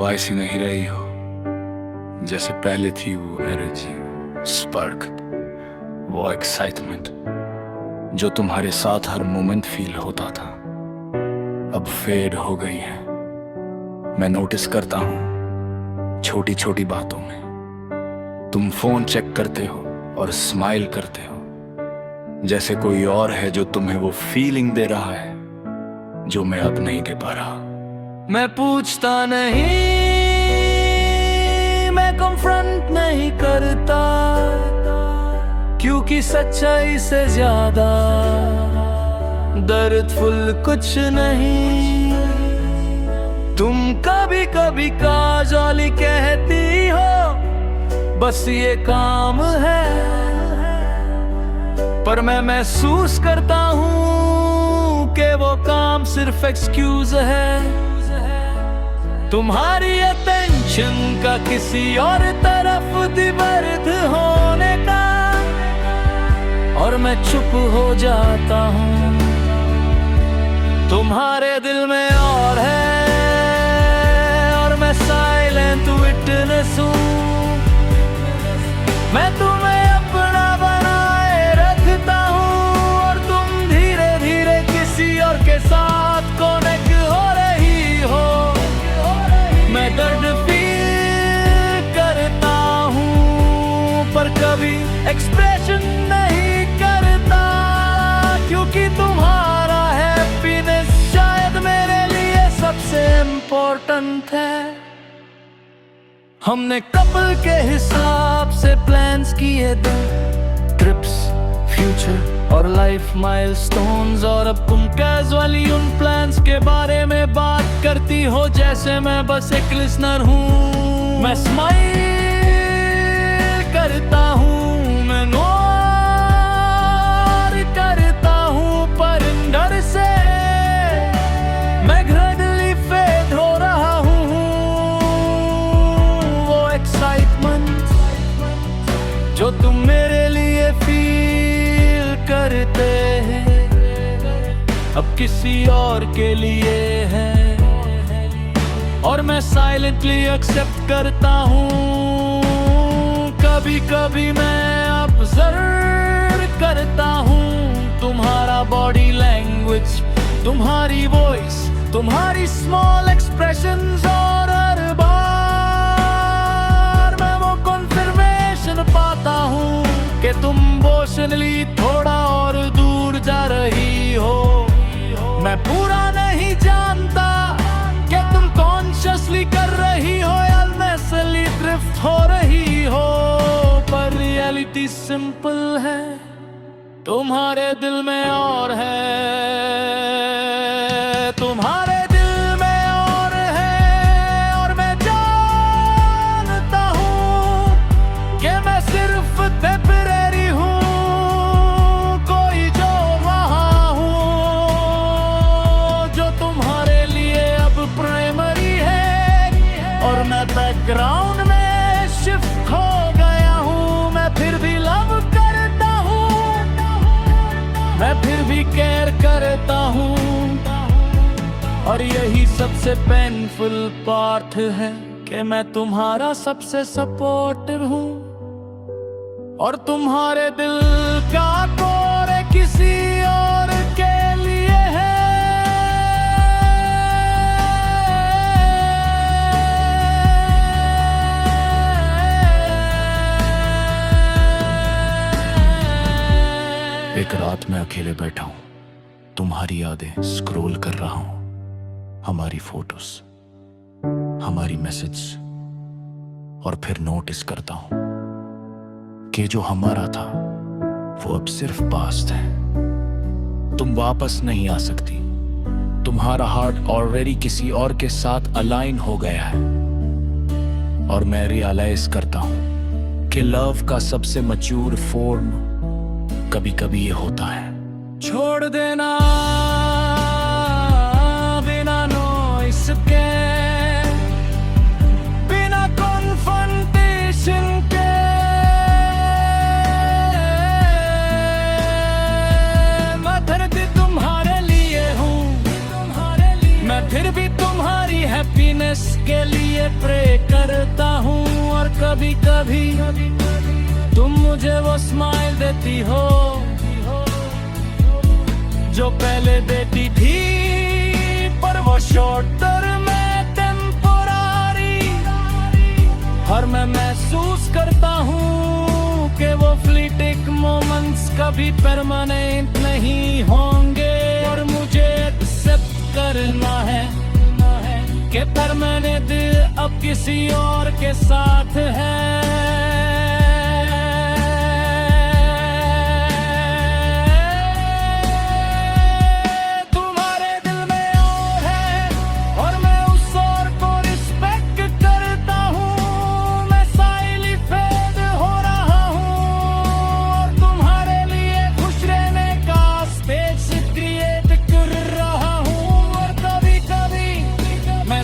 वो ऐसी नहीं रही हो जैसे पहले थी। वो एनर्जी, स्पार्क, वो एक्साइटमेंट जो तुम्हारे साथ हर मोमेंट फील होता था, अब फेड हो गई है। मैं नोटिस करता हूँ छोटी छोटी बातों में। तुम फोन चेक करते हो और स्माइल करते हो जैसे कोई और है जो तुम्हें वो फीलिंग दे रहा है जो मैं अब नहीं दे पा रहा। मैं पूछता नहीं, मैं कन्फ्रंट नहीं करता, क्योंकि सच्चाई से ज्यादा दर्दफुल कुछ नहीं। तुम कभी कभी काजोली कहती हो बस ये काम है, पर मैं महसूस करता हूँ कि वो काम सिर्फ एक्सक्यूज है। तुम्हारी अटेंशन का किसी और तरफ दिवर्ध होने का, और मैं चुप हो जाता हूँ। तुम्हारे दिल में और है और मैं साइलेंट विटनेस हूँ। मैं तुम्हें अपना बनाए रखता हूँ और तुम धीरे धीरे किसी और के साथ कनेक्ट हो रही हो। मैं दर्द फील करता हूँ पर कभी एक्सप्रेशन नहीं करता, क्योंकि तुम्हारा हैप्पीनेस शायद मेरे लिए सबसे इम्पोर्टेंट है। हमने कपल के हिसाब से प्लान्स किए थे, ट्रिप्स, फ्यूचर और लाइफ माइलस्टोन्स, और अब तुम कैजुअली उन प्लान्स के बारे में बात करती हो जैसे मैं बस एक लिसनर हूँ। मैं स्माइल करता हूँ, मैं नोर करता हूँ, पर अंदर से मैं ग्रेजुअली फेड हो रहा हूँ। वो एक्साइटमेंट जो तुम मेरे लिए फील करते हैं अब किसी और के लिए है, और मैं साइलेंटली एक्सेप्ट करता हूँ। कभी कभी मैं ऑब्जर्व करता हूँ तुम्हारा बॉडी लैंग्वेज, तुम्हारी वॉइस, तुम्हारी स्मॉल एक्सप्रेशंस, और हर बार मैं वो कन्फर्मेशन पाता हूँ कि तुम इमोशनली थोड़ा और दूर जा रही हो। मैं पूरा नहीं जानता कि तुम कॉन्शियसली कर रही हो या नेचुरली ड्रिफ्ट हो रही हो, पर रियलिटी सिंपल है, तुम्हारे दिल में और है। तुम्हारे दिल में और है, और मैं जानता हूँ कि मैं सिर्फ टेम्परेरी हूँ, कोई जो वहाँ हूँ जो तुम्हारे लिए अब प्राइमरी है, और मैं बैकग्राउंड में शिफ्ट हो गया हूँ। मैं फिर भी लव करता हूँ, मैं फिर भी केयर करता हूँ, और यही सबसे पेनफुल पार्ट है कि मैं तुम्हारा सबसे सपोर्टिव हूँ, और तुम्हारे दिल का कोर किसी और के लिए है। एक रात मैं अकेले बैठा हूँ, तुम्हारी यादें स्क्रॉल कर रहा हूँ, हमारी फोटोज, हमारी मैसेज, और फिर नोटिस करता हूँ कि जो हमारा था वो अब सिर्फ पास्ट है। तुम वापस नहीं आ सकती, तुम्हारा हार्ट ऑलरेडी किसी और के साथ अलाइन हो गया है, और मैं रियलाइज करता हूँ कि लव का सबसे मैच्योर फॉर्म कभी कभी ये होता है, छोड़ देना बिना नॉइस के, बिना कॉन्फ्रंटेशन के। मैं धरती तुम्हारे लिए हूँ, मैं फिर भी तुम्हारी हैप्पीनेस हैप्पीनेस के लिए प्रे करता हूँ। और कभी कभी तुम मुझे वो स्माइल देती हो जो पहले देती थी, पर वो शॉर्ट टर्म में टेम्पोरारी। और मैं महसूस करता हूँ कि वो फ्लीटिंग मोमेंट्स कभी परमानेंट नहीं होंगे। और मुझे एक्सेप्ट करना है कि परमानेंट अब किसी और के साथ है।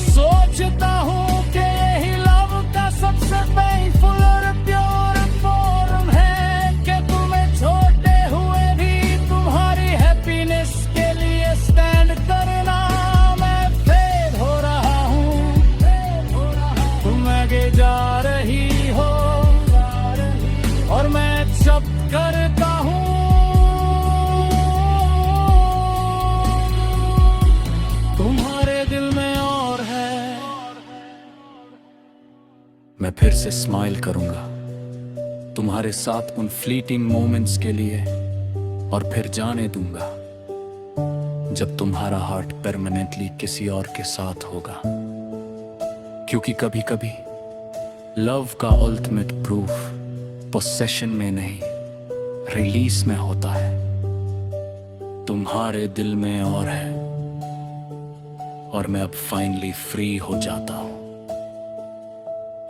सोचता हूँ कि यही लव का सबसे पेनफुल और प्योर फॉर्म है कि तुम्हें छोड़ते हुए भी तुम्हारी हैप्पीनेस के लिए स्टैंड करना। मैं फेल हो रहा हूँ, तुम आगे जा रही हो और मैं एक्सेप्ट करता हूँ। तुम्हारे दिल में और है। मैं फिर से स्माइल करूंगा तुम्हारे साथ उन फ्लीटिंग मोमेंट्स के लिए, और फिर जाने दूंगा जब तुम्हारा हार्ट परमानेंटली किसी और के साथ होगा। क्योंकि कभी कभी लव का अल्टीमेट प्रूफ पोसेशन में नहीं, रिलीज में होता है। तुम्हारे दिल में और है, और मैं अब फाइनली फ्री हो जाता हूं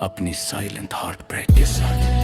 अपनी साइलेंट हार्ट ब्रेक के साथ।